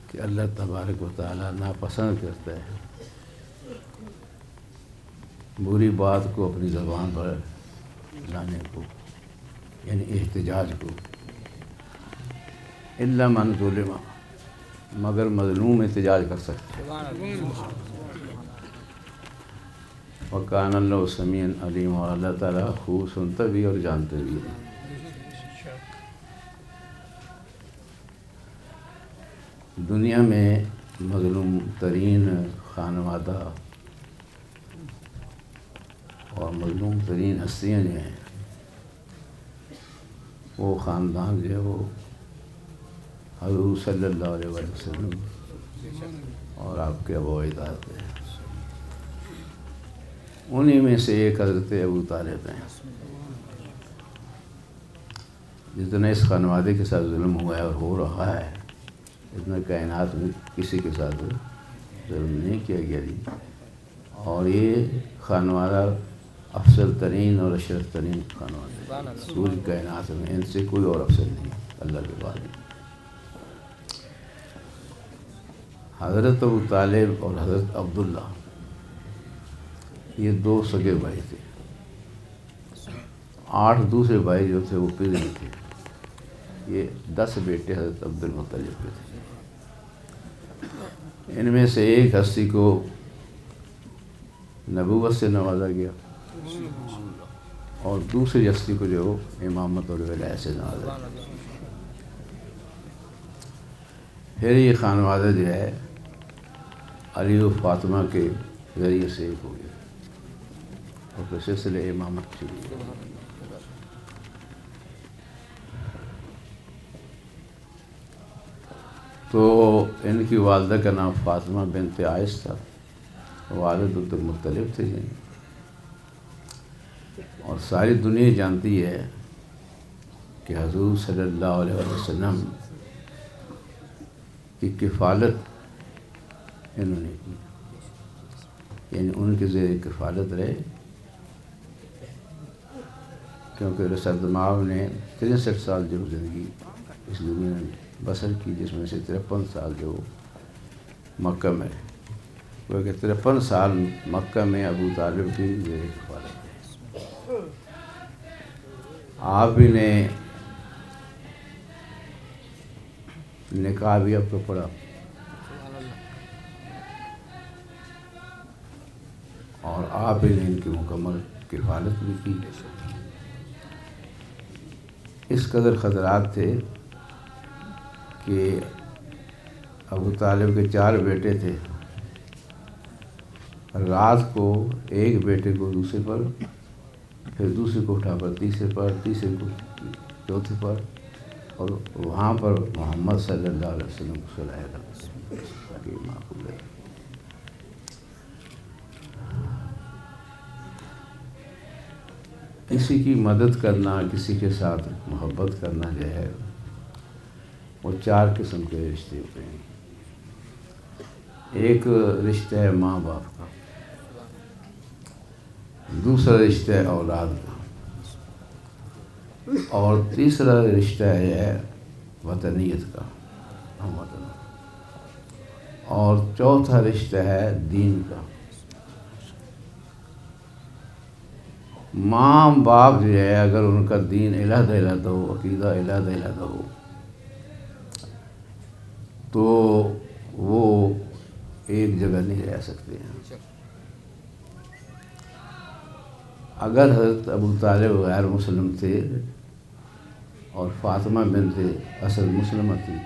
کہ اللہ تبارک و تعالیٰ ناپسند کرتا ہے بری بات کو اپنی زبان پر لانے کو، یعنی احتجاج کو، الا من ظلم، مگر مظلوم احتجاج کر سکتا ہے۔ وکان اللہ سمیع علیم، اور اللہ تعالیٰ خوب سنتا بھی اور جانتے بھی ہے۔ دنیا میں مظلوم ترین خانوادہ اور مظلوم ترین ہستیاں جو ہیں، وہ خاندان جو ہے وہ حضور صلی اللہ علیہ وسلم اور آپ کے ابو اجداد ہیں۔ انہی میں سے ایک حضرت ابو طالب ہیں۔ جتنا اس خانوادے کے ساتھ ظلم ہوا ہے اور ہو رہا ہے، اتنا کائنات میں کسی کے ساتھ ظلم نہیں کیا گیا جی۔ اور یہ خانوادہ افضل ترین اور اشرف ترین خانوادہ ہے پوری کائنات میں، ان سے کوئی اور افضل نہیں اللہ کے بعد۔ حضرت ابو طالب اور حضرت عبداللہ یہ دو سگے بھائی تھے، 8 دوسرے بھائی جو تھے وہ پدری تھے۔ یہ 10 بیٹے حضرت عبد المطلب کے تھے۔ ان میں سے ایک ہستی کو نبوت سے نوازا گیا اور دوسری ہستی کو جو امامت اور ولایت سے نوازا گیا۔ پھر یہ خانوادہ جو ہے علی و فاطمہ کے ذریعے سے ایک ہو گیا اور پھر سلسلہ امامت شروع ہوا۔ تو ان کی والدہ کا نام فاطمہ بنت عائش تھا، والد عبد المطلب تھے جی۔ اور ساری دنیا جانتی ہے کہ حضور صلی اللہ علیہ وسلم کی کفالت انہوں نے کی، یعنی ان کے زیر کفالت رہے، کیونکہ رسول مآب نے 63 سال جو زندگی اس دنیا میں بسر کی، جس میں سے 53 سال جو مکہ میں رہے، کیونکہ 53 سال مکہ میں ابو طالب کی زیر کفالت ہے۔ آپ ہی نے نکاح بھی اب تو پڑا اور آپ ہی نے ان کی مکمل کفالت بھی کی۔ اس قدر خطرات تھے کہ ابو طالب کے 4 بیٹے تھے، رات کو ایک بیٹے کو دوسرے پر، پھر دوسرے کو اٹھا کر تیسرے پر، تیسرے کو چوتھے پر، اور وہاں پر محمد صلی اللہ علیہ وسلم کو سلایا کرتے تاکہ معقول ہے۔ کسی کی مدد کرنا، کسی کے ساتھ محبت کرنا جو ہے وہ 4 قسم کے رشتے ہوتے ہیں۔ ایک رشتہ ہے ماں باپ کا، دوسرا رشتہ ہے اولاد کا، اور تیسرا رشتہ ہے وطنیت کا، ہم وطن، اور چوتھا رشتہ ہے دین کا۔ ماں باپ جو ہے اگر ان کا دین علیحدہ علیحدہ ہو، عقیدہ علیحدہ علیحدہ ہو، تو وہ ایک جگہ نہیں رہ سکتے ہیں۔ اگر حضرت ابو طالب غیر مسلم تھے اور فاطمہ بنت اصل مسلمہ تھی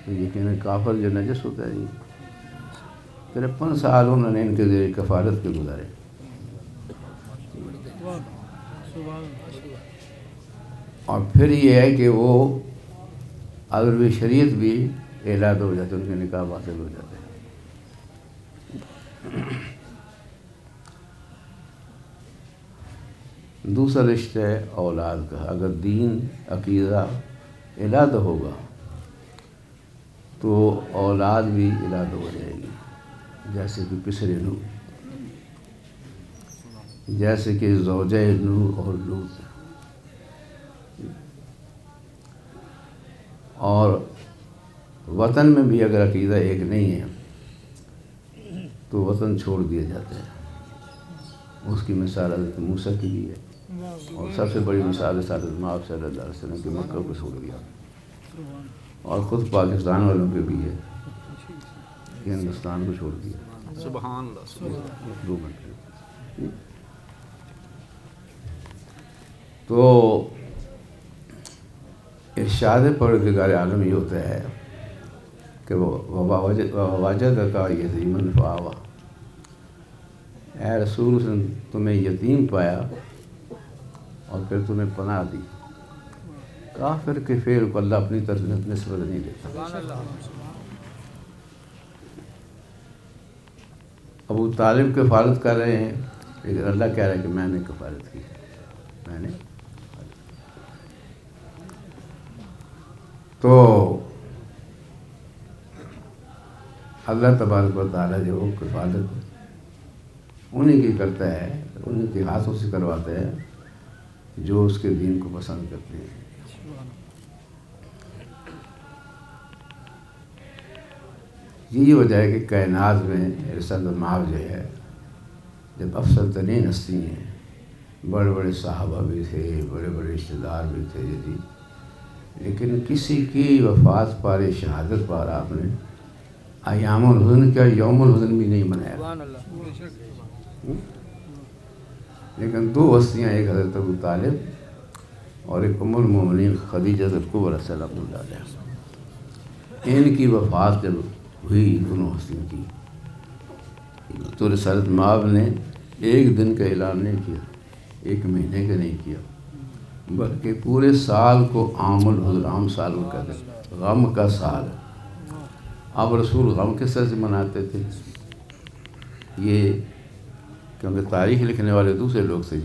تو یقیناً کافر جو نجس ہوتا ہے جی۔ 53 سال انہوں نے ان کے زیر کفالت کے گزارے، اور پھر یہ ہے کہ وہ اگر بھی شریعت بھی اعلان ہو جاتے، ان کے نکاح باطل ہو جاتے ہیں۔ دوسرا رشتہ ہے اولاد کا، اگر دین عقیدہ علیحدہ ہوگا تو اولاد بھی علیحدہ ہو جائے گی، جیسے کہ پسر نوح، جیسے کہ زوجہ نوح اور لوط، اور وطن میں بھی اگر عقیدہ ایک نہیں ہے تو وطن چھوڑ دیے جاتے ہیں۔ اس کی مثال حضرت موسیٰ کی بھی ہے، اور سب سے بڑی مثال ہے حضرت محمد صلی اللہ علیہ وسلم کے مکہ کو چھوڑ دیا، اور خود پاکستان والوں پہ بھی ہے کہ ہندوستان کو چھوڑ دیا۔ سبحان اللہ۔ 2 منٹ۔ تو ارشاد پروردگار عالم یہ ہوتا ہے کہ وجد کا یتیمن فآویٰ، اے رسول اس نے تمہیں یتیم پایا اور پھر تمہیں پناہ دی۔ کافر کے فعل کو اللہ اپنی طرف نسبت نہیں دیتا۔ ابو طالب کفالت کر رہے ہیں، لیکن اللہ کہہ رہا ہے کہ میں نے کفالت کی، میں نے۔ تو اللہ تبارک و تعالیٰ جو کفالت انہیں کی کرتا ہے، انہیں کے ہاتھوں سے کرواتا ہے جو اس کے دین کو پسند کرتے ہیں۔ یہی وجہ ہے کہ کائنات میں ارشاد المعاد جو ہے، جب افضل ترین ہستی ہیں، بڑے بڑے صحابہ بھی تھے، بڑے بڑے رشتہ دار بھی تھے جی، لیکن کسی کی وفات پر شہادت پر آپ نے ایام الحزن کیا، یوم الحزن بھی نہیں منایا۔ لیکن 2 ہستیاں، ایک حضرت ابو طالب اور ایک ام المومنین خدیجہ کبریٰ صلی اللہ علیہ وسلم، ان کی وفات جب ہوئی دونوں ہستیوں کی، تو رسالت مآب نے 1 دن کا اعلان نہیں کیا، 1 مہینے کا نہیں کیا، بلکہ پورے سال کو عام الحزن، عام سال کو کہتے ہیں، غم کا سال۔ اب رسول غم کس طرح سے مناتے تھے؟ یہ کیونکہ تاریخ لکھنے والے دوسرے لوگ تھے،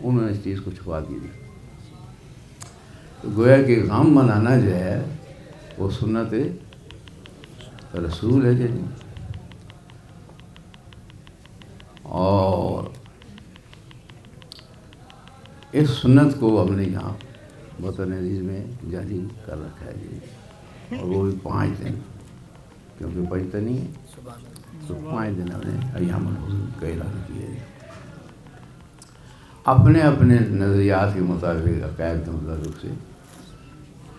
انہوں نے اس چیز کو چھپا دی۔ تو گویا کہ غم منانا جو ہے وہ سنت رسول ہے جی، اور اس سنت کو ہم نے یہاں وطن عزیز میں جاری کر رکھا ہے جی، اور وہ بھی 5 دن، کیونکہ پنجتہ نہیں ہے، تو 5 دن ہم نے ایام الحزن کا اعلان کیا ہے۔ اپنے اپنے نظریات کے مطابق، عقائد کے مطابق سے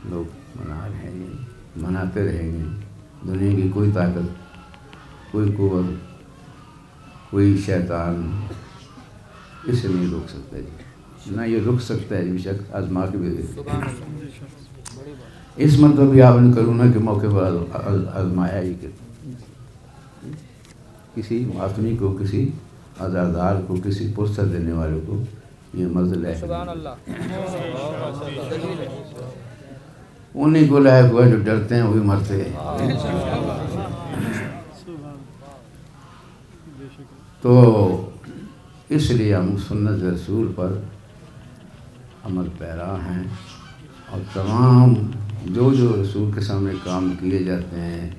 لوگ منا رہے ہیں، مناتے رہیں گے۔ دنیا کی کوئی طاقت، کوئی قوت، کوئی شیطان اسے نہیں روک سکتا جی، نہ یہ رک سکتا ہے، بے شک آزما کے بھی دیکھیں۔ اس مرتبہ بھی آپ نے کرونا کے موقع پر آزمایا ہی کہ کسی ماتمی کو، کسی عزادار کو، کسی پرسہ دینے والے کو یہ مرض لے، انہیں کو لائق ہوا جو ڈرتے ہیں وہی مرتے ہیں۔ تو اس لیے ہم سنت رسول پر عمل پیرا ہیں، اور تمام جو رسول کے سامنے کام کیے جاتے ہیں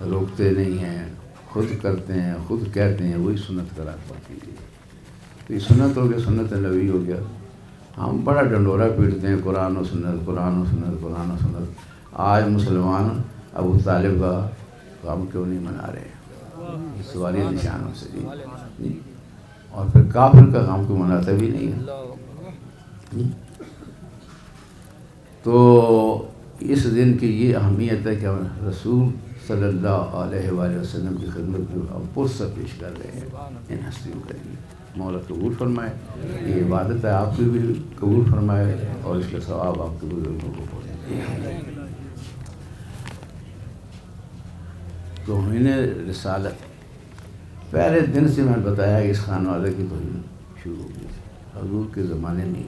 روکتے نہیں ہیں، خود کرتے ہیں، خود کہتے ہیں، وہی سنت قرار پاتی ہے۔ تو یہ سنت ہو گیا، سنت نبوی ہو گیا۔ ہم بڑا ڈنڈورا پیٹتے ہیں قرآن و سنت، قرآن و سنت، قرآن و سنت۔ آج مسلمان ابو طالب کا غم کیوں نہیں منا رہے؟ سوالیہ نشانوں سے جی، اور پھر کافر کا غم کو مناتا بھی نہیں ہے۔ تو اس دن کی یہ اہمیت ہے کہ ہم رسول صلی اللہ علیہ وآلہ وسلم کی خدمت میں ہم پرسہ پیش کر رہے ہیں ان ہستیوں کے لیے۔ مولا قبول فرمائے، یہ عبادت ہے، آپ کی بھی قبول فرمائے، اور اس کا ثواب آپ کے بزرگوں کو پہنچے۔ تو توہین رسالت پہلے دن سے میں نے بتایا کہ اس خانوادہ کی توہین شروع ہوئی حضور کے زمانے میں۔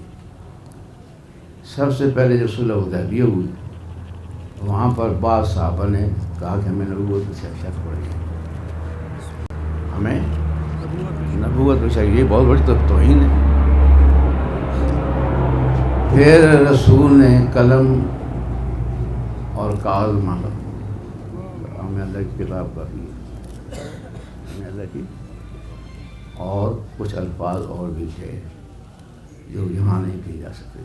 سب سے پہلے جب صلح حدیبیہ ہوئی، وہاں پر بعض صحابہ نے کہا کہ ہمیں نبوت سے شک پڑ گئی، ہمیں نبوت میں شک، یہ بہت بڑی توہین ہے۔ پھر رسول نے قلم اور کاغذ مانگا، ہمیں اللہ کی کتاب کافی ہے، ہمیں اللہ کی، اور کچھ الفاظ اور بھی تھے جو یہاں نہیں کہے جا سکتے۔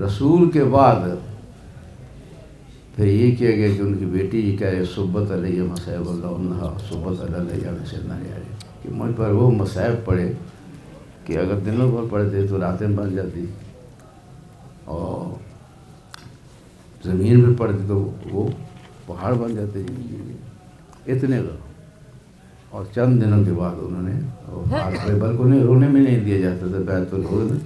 رسول کے بعد پھر یہ کیا گیا کہ ان کی بیٹی یہ کہہ رہے صبت علیہ مصائب اللہ صبت علیہ سیدنا علی کہ مجھ پر وہ مصائب پڑے کہ اگر دنوں پر پڑتے تو راتیں بن جاتی اور زمین پہ پڑتی تو وہ پہاڑ بن جاتے اتنے کا. اور چند دنوں کے بعد انہوں نے بلکہ انہیں رونے میں نہیں دیا جاتا تھا. بیت الخلا میں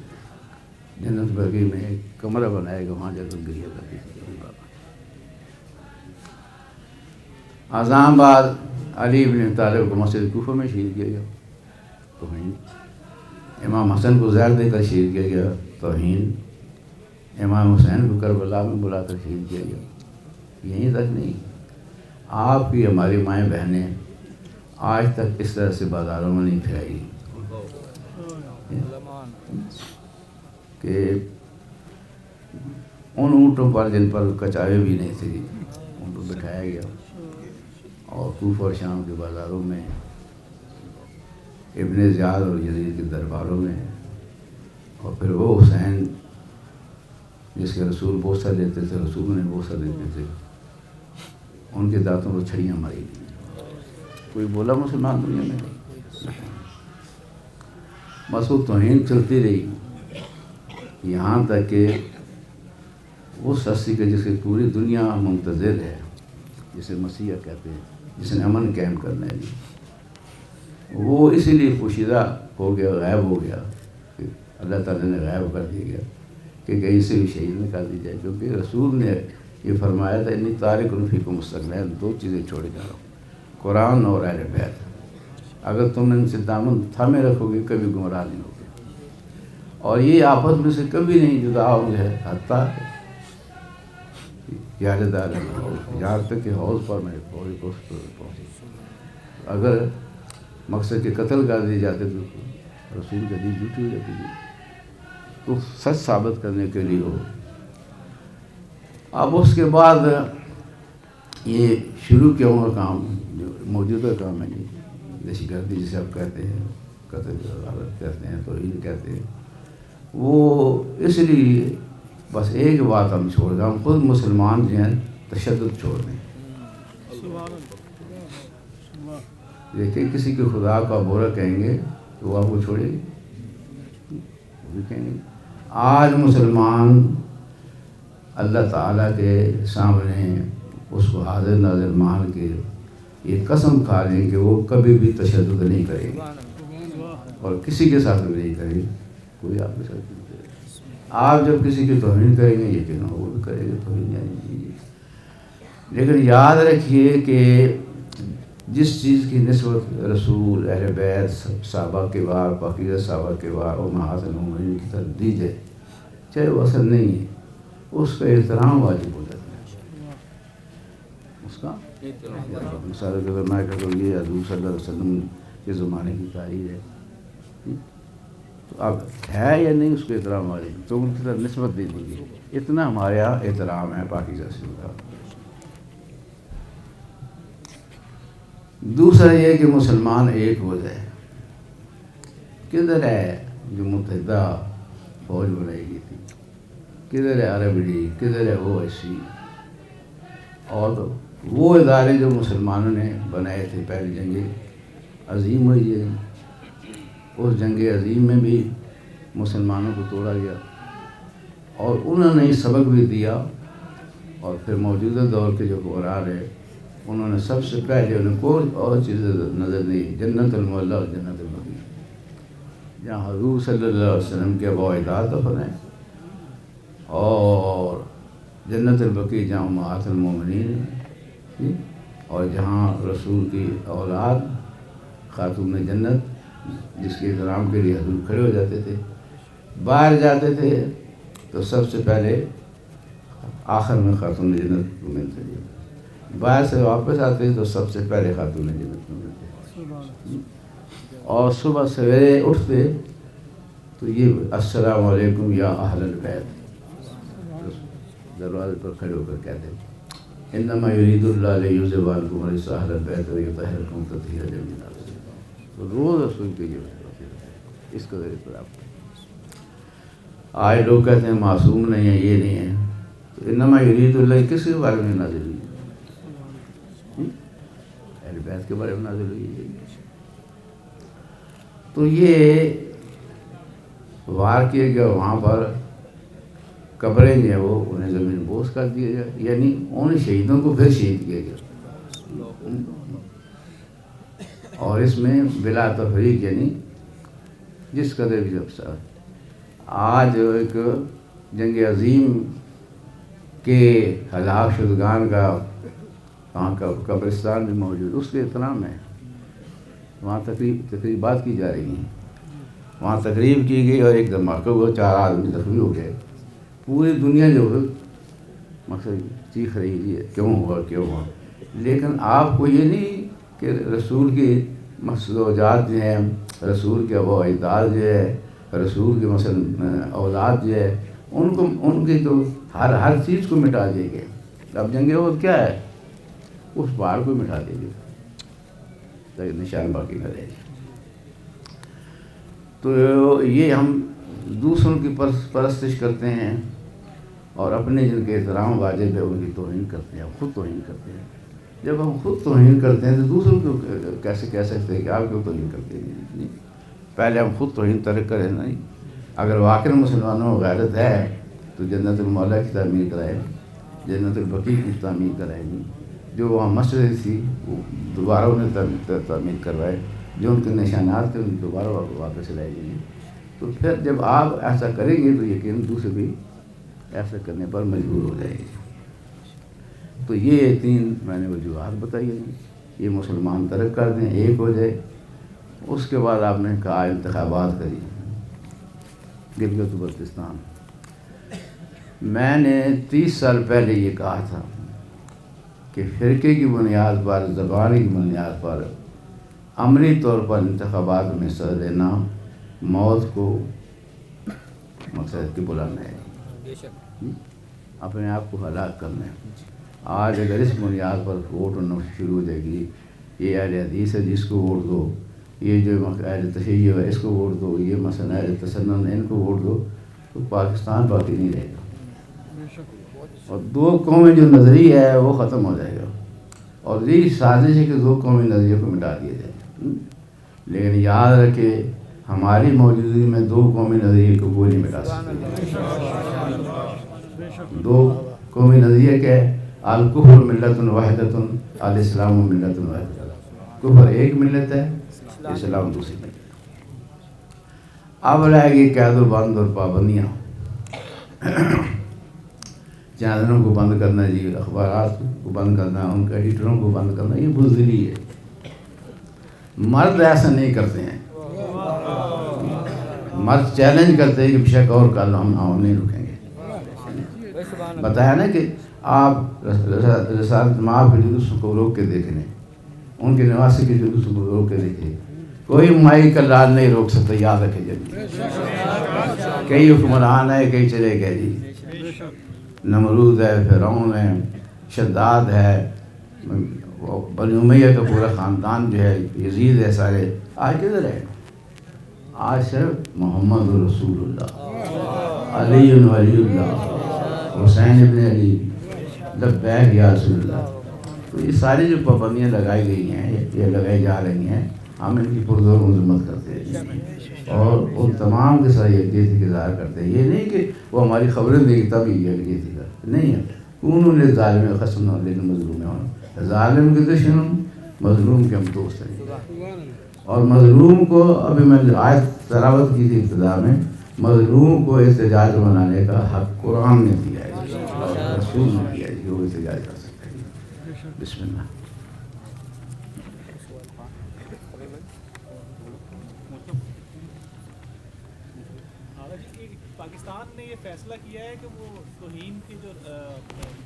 جنت بقیع میں ایک کمرہ بنایا گیا وہاں جا کر گریہ کرتی تھی. اعظم بعد علی بن طالب کو مسجد کوفہ میں شہید کیا گیا توہین. امام حسن کو زہر دے کر شہید کیا گیا توہین. امام حسین کو کربلا میں بلا کر شہید کیا گیا. یہیں تک نہیں، آپ کی ہماری مائیں بہنیں آج تک اس طرح سے بازاروں میں نہیں پھیلائی کہ ان اونٹوں پر جن پر کچاوے بھی نہیں تھے ان کو بٹھایا گیا اور کوفہ اور شام کے بازاروں میں ابن زیاد اور یزید کے درباروں میں. اور پھر وہ حسین جس کے رسول بوسہ دیتے تھے، رسول نے بوسہ دیتے تھے، ان کے دانتوں کو چھڑیاں ماری. کوئی بولا مسلمان دنیا میں نہیں. بس وہ توہین چلتی رہی یہاں تک کہ اس ہستی کے جس کی پوری دنیا منتظر ہے، جسے مسیح کہتے ہیں، جس نے امن قائم کرنا ہے، وہ اسی لیے پوشیدہ ہو گیا، غائب ہو گیا کہ اللہ تعالیٰ نے غائب کر دیا گیا کہ کہیں سے بھی شہید نہ کر دی جائے. کیونکہ رسول نے یہ فرمایا تھا انی تارک فیکم مستقلین، دو چیزیں چھوڑ جا رہا ہوں، قرآن اور اہل بیت. اگر تم ان سے دامن تھامے رکھو گے کبھی گمراہ نہیں ہوگے اور یہ آپس میں سے کبھی نہیں جدا ہوں گے حتیٰ یاددار یہاں تک کہ حوض پر میں پہنچی. اگر مقصد کے قتل کر دیے جاتے تو رسول کی حدیث جھوٹی ہو جاتی ہے. تو سچ ثابت کرنے کے لیے ہو. اب اس کے بعد یہ شروع کیا ہوا کام جو موجودہ کام ہے دہشت گردی جسے آپ کہتے ہیں، قتل غارت کہتے ہیں، توہین کہتے ہیں، وہ اس لیے بس ایک بات ہم چھوڑ دیں، ہم خود مسلمان جو ہیں تشدد چھوڑ دیں. دیکھیں کسی کے خدا کا برا کہیں گے تو وہ آپ کو چھوڑے گی؟ وہ بھی کہیں گے. آج مسلمان اللہ تعالیٰ کے سامنے اس کو حاضر ناظر مان کے یہ قسم کھا لیں کہ وہ کبھی بھی تشدد نہیں کریں گے اور کسی کے ساتھ بھی نہیں کریں گے. کوئی آپ کے ساتھ نہیں کرے گا. آپ جب کسی کی توہین کریں گے یہ کہنا وہ بھی کرے گا توہین یعنی. لیکن یاد رکھیے کہ جس چیز کی نسبت رسول، اہل بیت، صحابہ کے بار، پاکیزہ صحابہ کے بار اور امہات المومنین کی طرف دی جائے چاہے وہ اصل نہیں ہے، اس کا احترام واجب ہو جاتا ہے. اس کا مثال کے اگر میں کہتا ہوں یہ حضور صلی اللہ علیہ وسلم کے زمانے کی تاریخ ہے تو اب ہے یا نہیں اس کو احترام واجب تو ان کی طرف نسبت دے دیجیے. اتنا ہمارے یہاں احترام ہے پاکیزہ سے کا. دوسرا یہ کہ مسلمان ایک ہو جائے. کدھر ہے جو متحدہ فوج بنائی گئی تھی؟ کدھر ہے عرب لیگ؟ کدھر ہے او ایس سی اور وہ ادارے جو مسلمانوں نے بنائے تھے؟ پہلی جنگ عظیم ہوئی ہے، اس جنگ عظیم میں بھی مسلمانوں کو توڑا گیا اور انہوں نے سبق بھی دیا. اور پھر موجودہ دور کے جو حکمران ہے انہوں نے سب سے پہلے انہیں کوئی اور چیز نظر نہیں، جنت المعلیٰ اور جنت البقیع جہاں حضور صلی اللہ علیہ وسلم کے باعثات دفن ہیں، اور جنت البقیع جہاں امہات المومنین ہیں، اور جہاں رسول کی اولاد خاتون جنت جس کے احترام کے لیے حضور کھڑے ہو جاتے تھے. باہر جاتے تھے تو سب سے پہلے آخر میں خاتون جنت کو ملتے تھے، باہر سے واپس آتے تو سب سے پہلے خاتون جنت کو ملتے. اور صبح سویرے اٹھتے تو یہ السلام علیکم یا اہل البیت دروازے پر کھڑے ہو کر کہتے ہیں انما یرید اللہ لیذھب عنکم الرجس اہل البیت ویطہرکم تطہیرا. جميعا روز رسول کے یہ اس کا ذریعہ پر آپ آج لوگ کہتے ہیں معصوم نہیں ہیں، یہ نہیں ہے. تو انما یرید اللہ کس کے بارے میں نازل ہوئی؟ اہل بیت کے بارے میں نازل ہوئی ہے۔ تو یہ وار کیے گئے، وہاں پر قبریں جو ہے وہ انہیں زمین بوس کر دیا گیا، یعنی ان شہیدوں کو پھر شہید کیا گیا۔ اور اس میں بلا تفریق، یعنی جس قدر بھی جب آج ایک جنگ عظیم کے ہلاک شدگان کا وہاں کا قبرستان بھی موجود، اس کے احترام ہے، وہاں تقریبات کی جا رہی ہیں، وہاں تقریب کی گئی اور ایک دھماکہ ہوا، 4 آدمی زخمی ہو گئے، پوری دنیا جو ہے مقصد چیخ رہی ہے کیوں ہوا۔ لیکن آپ کو یہ نہیں کہ رسول کی مسجوجات جو ہیں، رسول کے وہ اجداد جو ہے، رسول کے مثلا اولاد جو ہے، ان کی تو ہر چیز کو مٹا دیا گیا۔ اب جنگ عہد کیا ہے؟ اس پہاڑ کو مٹا دیا گیا، نشان باقی نہ رہے۔ تو یہ ہم دوسروں کی پرستش کرتے ہیں اور اپنے جن کے احترام واجب ہے ان کی توہین کرتے ہیں، خود توہین کرتے ہیں۔ جب ہم خود توہین کرتے ہیں تو دوسروں کو کیسے کہہ سکتے ہیں کہ آپ کیوں توہین کرتے ہیں؟ پہلے ہم خود توہین ترک کریں۔ نہیں، اگر واقعی مسلمانوں میں غیرت ہے تو جنت المولا کی تعمیر کرائے، جنت البقیع کی تعمیر کرائے گی، جو وہاں مسجد تھی وہ دوبارہ انہیں تعمیر کروائے، جو ان کے نشانات تھے ان دوبارہ واپس لائے گی۔ تو پھر جب آپ ایسا کریں گے تو یقیناً دوسرے بھی ایسا کرنے پر مجبور ہو جائے گی۔ تو یہ 3 میں نے وجوہات بتائی ہیں، یہ مسلمان ترک کر دیں، ایک ہو جائے۔ اس کے بعد آپ نے کہا انتخابات کری، گلگت بلتستان۔ میں نے 30 سال پہلے یہ کہا تھا کہ فرقے کی بنیاد پر، زبان کی بنیاد پر عملی طور پر انتخابات میں حصہ لینا موت کو مقصد کے بلانا ہے، اپنے آپ کو ہلاک کرنا ہے۔ آج اگر اس بنیاد پر ووٹ ہونا شروع ہو جائے گی، یہ اہل حدیث ہے جس کو ووٹ دو، یہ جو اہل تشیع ہے اس کو ووٹ دو، یہ مثلا اہل تسنن ان کو ووٹ دو، تو پاکستان باقی نہیں رہے گا، اور 2 قومیں جو نظریہ ہے وہ ختم ہو جائے گا۔ اور یہ سازش ہے کہ 2 قومی نظریے کو مٹا دیا جائے، لیکن یاد رکھے ہماری موجودگی میں 2 قومی نظریے کو کوئی نہیں مٹا سکتے۔ 2 قومی نظریے کے الکفر ملت واحدۃ الاسلام ملت واحدۃ، کفر ایک ملت ہے، اسلام دوسری ملت۔ اب رہے گی قید و بند اور پابندیاں، چینلوں کو بند کرنا، جی اخبارات کو بند کرنا، ان کے ایڈیٹروں کو بند کرنا، یہ بزدلی ہے۔ مرد ایسا نہیں کرتے ہیں، مرد چیلنج کرتے ہیں کہ بشک اور کل ہم نہیں رکیں گے۔ بتایا نا کہ آپ رسالت مآب کے جلوس کو روک کے دیکھ لیں، ان کے نواسی کے جلوس کو روک کے دیکھیں، کوئی مائی کا لال نہیں روک سکتا، یاد رکھے جب کئی حکمران ہے، کئی چلے گئے جی، نمرود ہے، فرعون ہے، شداد ہے، بنی امیہ کا پورا خاندان جو ہے، یزید ہے، سارے آج کدھر ہے؟ آج صرف محمد رسول اللہ، علی ولی اللہ، حسین ابن علی، لبیک یا رسول اللہ۔ تو یہ ساری جو پابندیاں لگائی گئی ہیں، یہ لگائی جا رہی ہیں، ہم ان کی پرزور مذمت کرتے ہیں اور ان تمام کے ساتھ یکجہتی کا اظہار کرتے ہیں۔ یہ نہیں کہ وہ ہماری خبریں دے گی تب یہ یکجہتی کرتے نہیں ہے۔ انہوں نے ظالم خصم نہ لیکن مظلوم ہونا، ظالم کے دشمن، مظلوم کے ہم دوست ہیں۔ اور مظلوم کو ابھی میں نے آیت تلاوت کی تھی ابتدا میں، مظلوم کو احتجاج بنانے کا حق قرآن نے دیا ہے، رسول نے دیا ہے کہ وہ احتجاج کر سکتے ہیں۔ بسم اللہ۔ پاکستان نے یہ فیصلہ کیا ہے کہ وہ توہین کی جو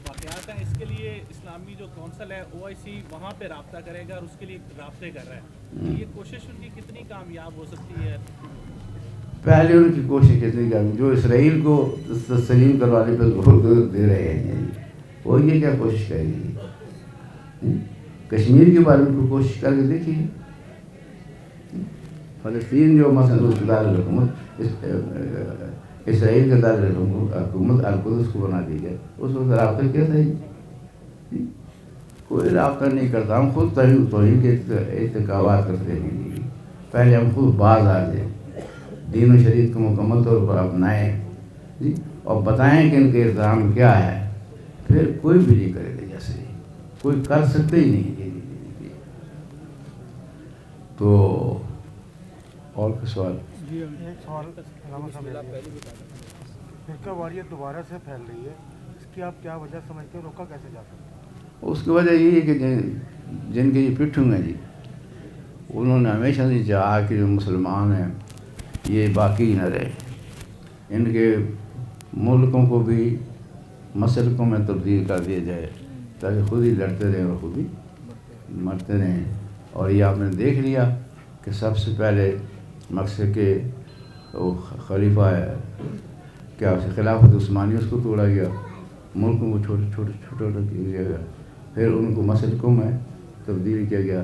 واقعات ہیں اس کے لیے اسلامی جو کونسل ہے OIC وہاں پہ رابطہ کرے گا اور اس کے لیے رابطے کر رہا ہے، یہ کوشش ان کی کتنی کامیاب ہو سکتی ہے؟ پہلے ان کی کوشش کتنی کامیاب، جو اسرائیل کو تسلیم کروانے پہ زور دے رہے ہیں وہ یہ کیا کوشش کرے گی؟ کشمیر کے بارے میں کوشش کر کے دیکھیے، فلسطین جو مثلا حکومت اسرائیل کے حکومت القدس کو بنا دی گئی، اس وقت رابطہ کیسا ہے؟ کوئی رابطہ نہیں کرتا. ہم خود توحید کے ارتکابات کرتے ہیں. پہلے ہم خود باز آ جائیں، دین و شریعت کو مکمل طور پر اپنائیں جی، اور بتائیں کہ ان کے احترام کیا ہے، پھر کوئی بھی نہیں کرے گا. جیسے کوئی کر سکتے ہی نہیں. تو اور کوئی سوال؟ ایک سوال علامہ صاحب، فرقہ واریت دوبارہ سے پھیل رہی ہے، اس کی آپ کیا وجہ سمجھتے ہیں، روکا کیسے جا سکتا ہے؟ اس کی وجہ یہ ہے کہ جن کے یہ پٹھوں ہیں جی، انہوں نے ہمیشہ سے چاہا کہ جو مسلمان ہیں یہ باقی نہ رہے، ان کے ملکوں کو بھی مسلکوں میں تبدیل کر دیا جائے تاکہ خود ہی لڑتے رہیں اور خود ہی مرتے رہیں. اور یہ آپ نے دیکھ لیا کہ سب سے پہلے مقصد کے وہ خلیفہ ہے کیا خلافت عثمانی، اس کو توڑا گیا، ملکوں کو چھوٹا کیا گیا، پھر ان کو مسلکوں میں تبدیل کیا گیا.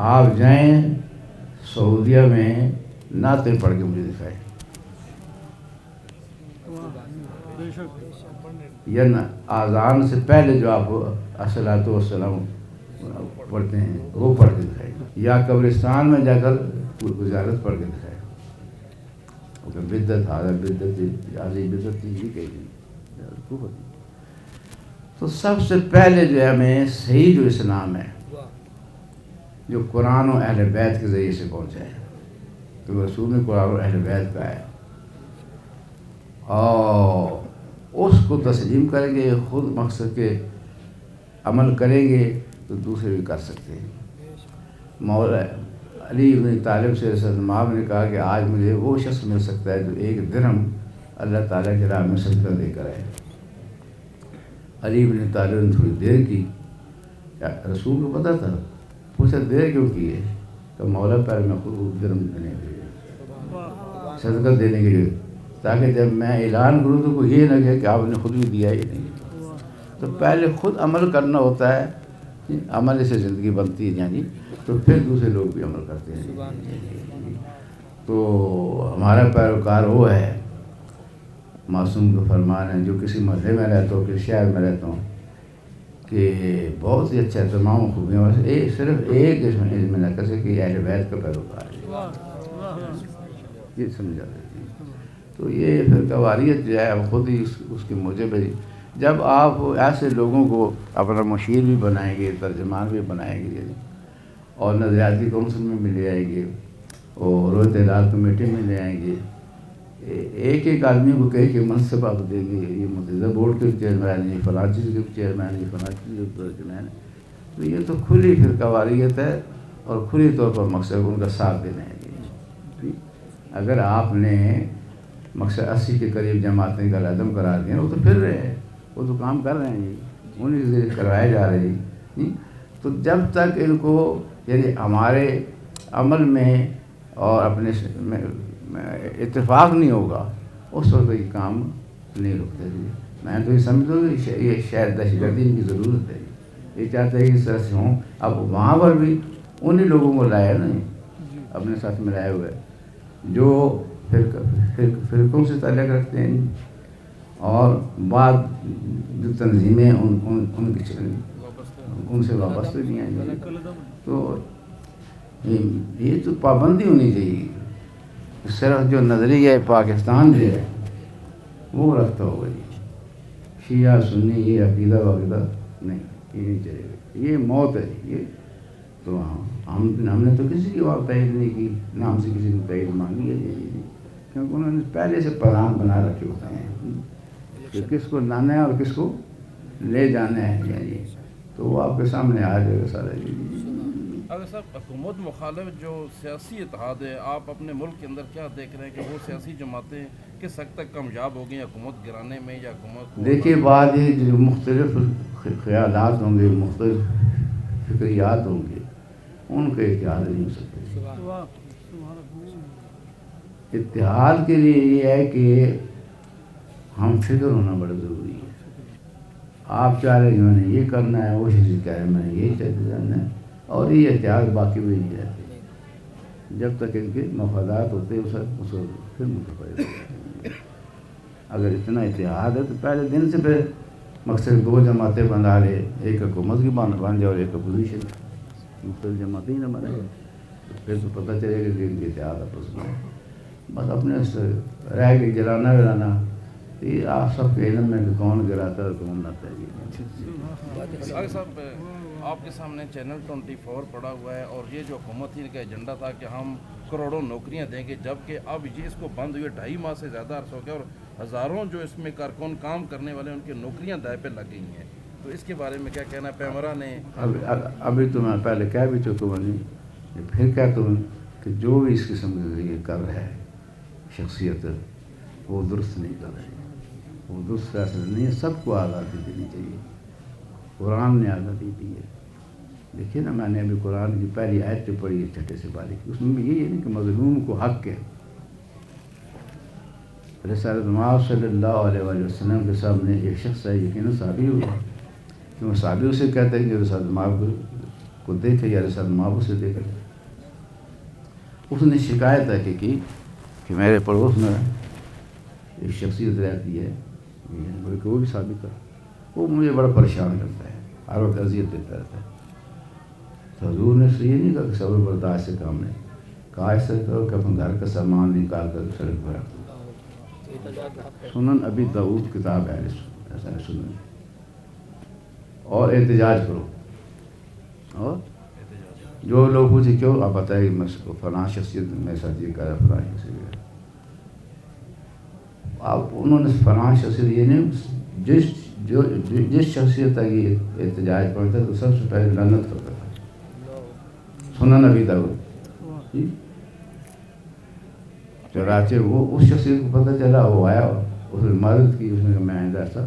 آپ جائیں سعودیہ میں نعتیں پڑھ کے مجھے دکھائیں، یا اذان سے پہلے جو آپ الصلاۃ والسلام پڑھتے ہیں وہ پڑھ کے دکھائیں، یا قبرستان میں جا کر زیارت پڑھ کے دکھائیں. بدعت بدعت یہ کہی. تو سب سے پہلے جو ہے ہمیں صحیح جو اسلام ہے جو قرآن و اہل بیت کے ذریعے سے پہنچا ہے، تو رسول نے قرآن و اہل بیت کا ہے، اور اس کو تسلیم کریں گے، خود مقصد کے عمل کریں گے تو دوسرے بھی کر سکتے ہیں. مولا علی بن طالب سے امام نے کہا کہ آج مجھے وہ شخص مل سکتا ہے جو ایک درہم اللہ تعالیٰ کی راہ میں صدقہ دے کر آئے. علی بن طالب نے تھوڑی دیر کی، رسول کو پتہ تھا، پوچھا دیر کیوں کی ہے؟ کہ مولا پہلے میں خود درہم دینے کے لیے، صدقہ دینے کے لیے، تاکہ جب میں اعلان کروں تو کوئی یہ نہ کہے کہ آپ نے خود بھی دیا ہی نہیں. تو پہلے خود عمل کرنا ہوتا ہے، عمل سے زندگی بنتی ہے یعنی، تو پھر دوسرے لوگ بھی عمل کرتے ہیں. تو ہمارا پیروکار وہ ہے، معصوم کا فرمان ہے، جو کسی محلے میں رہتا ہوں، کسی شہر میں رہتا ہوں، کہ بہت ہی اچھا تمام خوبیاں صرف ایک اس میں نہ کر سکے اہل بیت کا پیروکار ہے، یہ سمجھا رہے ہیں. تو یہ فرقہ واریت جو ہے ہم خود ہی اس کے موجب ہے. جب آپ ایسے لوگوں کو اپنا مشیر بھی بنائیں گے، ترجمان بھی بنائیں گے، اور نظریاتی کونسل میں بھی لے آئیں گے، اور رویت اعلان کمیٹی میں لے آئیں گے، ایک ایک آدمی کو کہے کہ منصب آپ دیں گے، یہ متحدہ بورڈ کے چیئرمین، یہ فلاں چیز کے چیئرمین، یہ فلاں چیز کے چیئرمین، تو یہ تو کھلی فرقہ واریت ہے، اور کھلی طور پر مقصد ان کا ساتھ دینا ہے. اگر آپ نے مقصد 80 کے قریب جماعتیں کا عدم قرار دیا، وہ تو پھر رہے ہیں، وہ تو کام کر رہے ہیں جی، انہیں سے کروائے جا رہے ہیں. تو جب تک ان کو یعنی ہمارے عمل میں اور اپنے اتفاق نہیں ہوگا، اس وقت یہ کام نہیں رکتے. میں تو یہ سمجھتا ہوں کہ یہ شاید دہشت گردی ان کی ضرورت ہے، یہ چاہتے ہیں کہ اس طرح سے ہوں. اب وہاں پر بھی انہی لوگوں کو لایا نا اپنے ساتھ میں لائے ہوئے جو فرقوں سے تعلق رکھتے ہیں، اور بعض جو تنظیمیں ان سے وابستہ نہیں ہیں. تو یہ تو پابندی ہونی چاہیے. صرف جو نظریہ پاکستان جو ہے وہ رکھتا ہوگا جی، شیعہ سنی یہ عقیدہ وقیدہ نہیں، یہ نہیں چلے گا، یہ موت ہے. یہ تو ہم نے تو کسی کی بات تائید نہیں کی، نہ ہم سے کسی نے تائید مانگی ہے جی، کیونکہ انہوں نے پہلے سے پلان بنا رکھے ہوتے ہیں کہ کس کو لانا ہے اور کس کو لے جانا ہے جی. تو وہ آپ کے سامنے آ جائے گا سارا جی. اگر صاحب حکومت مخالف جو سیاسی اتحاد ہے، آپ اپنے ملک کے اندر کیا دیکھ رہے ہیں کہ وہ سیاسی جماعتیں کس حد تک کامیاب ہو گئی حکومت گرانے میں، یا حکومت دیکھیے بات یہ جو مختلف خیالات ہوں گے، مختلف فکریات ہوں گے، ان کا اتحاد نہیں ہو سکتا. اتحاد کے لیے یہ ہے کہ ہم فکر ہونا بڑا ضروری ہے. آپ چاہ رہے ہیں میں نے یہ کرنا ہے، وہ چیز کہہ رہے ہیں میں نے یہی کرنا ہے، اور یہ اتحاد باقی بھی نہیں رہتے جب تک ان کے مفادات ہوتے ہیں اس وقت پھر متفق ہوتے ہیں. اگر اتنا اتحاد ہے تو پہلے دن سے پھر مقصد 2 جماعتیں بنا لے، ایک حکومت کی بن جائے اور ایک اپوزیشن، مختلف جماعتیں ہی نہ بنائے، پھر تو پتہ چلے گا کہ ان کے اتحاد آپس میں بس اپنے سے رہ کے جلانا ولانا، یہ آپ سب کے علم میں کہ کون گراتا ہے اور کون لاتا ہے۔ آگے صاحب آپ کے سامنے چینل 24 پڑا ہوا ہے، اور یہ جو حکومت ہی کا ایجنڈا تھا کہ ہم کروڑوں نوکریاں دیں گے، جبکہ اب یہ اس کو بند ہوئے 2.5 ماہ سے زیادہ عرصہ ہو گیا، اور ہزاروں جو اس میں کارکن کام کرنے والے ان کی نوکریاں دائیں پہ لگ گئی ہیں، تو اس کے بارے میں کیا کہنا ہے؟ پیمرا نے ابھی تو میں پہلے کہہ بھی چکا ہوں، پھر کہتا ہوں کہ جو بھی اس قسم کے ذریعے کر رہا ہے شخصیت، وہ درست نہیں کر رہی، وہ درست فیصلہ نہیں ہے۔ سب کو آزادی دینی چاہیے، قرآن نے آزادی دی ہے۔ دیکھیے نا، میں نے ابھی قرآن کی پہلی آیت جو پڑھی ہے 6 سپارے کی، اس میں بھی یہی ہے کہ مظلوم کو حق ہے۔ رسالت مآب صلی اللہ علیہ وآلہ وسلم کے سامنے ایک شخص ہے، یقیناً صحابی ہوا، کیونکہ صحابی اسے کہتے ہیں کہ رسالت مآب کو دیکھے یا رسالت مآب اسے دیکھے۔ اس نے شکایت ہے کی کہ میرے پڑوس میں ایک شخصیت رہتی ہے، بلکہ وہ بھی ثابت ہے، وہ مجھے بڑا پریشان کرتا ہے، ہر وقت اذیت دیتا رہتا ہے۔ تو حضور نے یہ نہیں کہا کہ صبر برداشت سے کام نہیں، کہا اس طرح کرو کہ اپنے گھر کا سامان نکال کر سڑک پر رکھ دو۔ سنن ابی داؤد کتاب ہے ایسا سنن، اور احتجاج کرو، اور جو لوگ پوچھے کیوں، آپ بتائیں کہ میں فلاں شخصیت میرے ساتھ یہ کہہ رہا، فلاں شخصیت، آپ انہوں نے فلاں شخصیت یہ نہیں، جس شخصیت کا یہ احتجاج پڑھتا ہے تو سب سے پہلے لعنت کرتا تھا۔ سنن ابی داؤد، چنانچہ وہ اس شخصیت کو پتہ چلا، وہ آیا، اس نے مدد کی، اس نے کہا میں آئندہ ایسا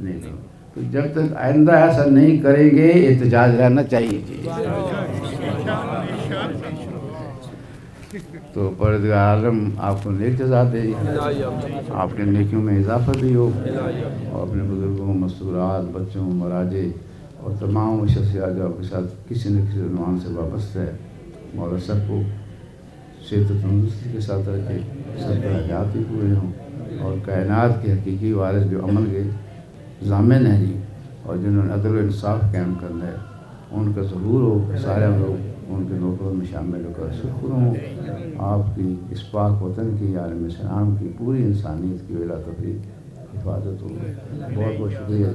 نہیں کروں۔ تو جب تک آئندہ ایسا نہیں کریں گے احتجاج رہنا چاہیے جی۔ تو پروردگار عالم آپ کو نیک جزا دے، آپ کے نیکیوں میں اضافہ بھی ہو، اور اپنے بزرگوں، مستورات، بچوں، مراجع اور تمام شخصیات جو آپ کے ساتھ کسی نہ کسی عنوان سے وابستہ ہے، مولا سب کو صحت و تندرستی کے ساتھ رکھے، سب کا حیات بھی پورے ہوں، اور کائنات کے حقیقی وارث جو عمل کے ضامن ہیں جی، اور جنہوں نے عدل و انصاف قائم کرنا ہے، ان کا ظہور ہو، سارے ہم لوگ ان کے نوکروں میں شامل ہو کر شکر ہوں آپ کی اس پاک وطن کی، عالم اسلام کی، پوری انسانیت کی ولا تفریق حفاظت ہو۔ بہت بہت شکریہ۔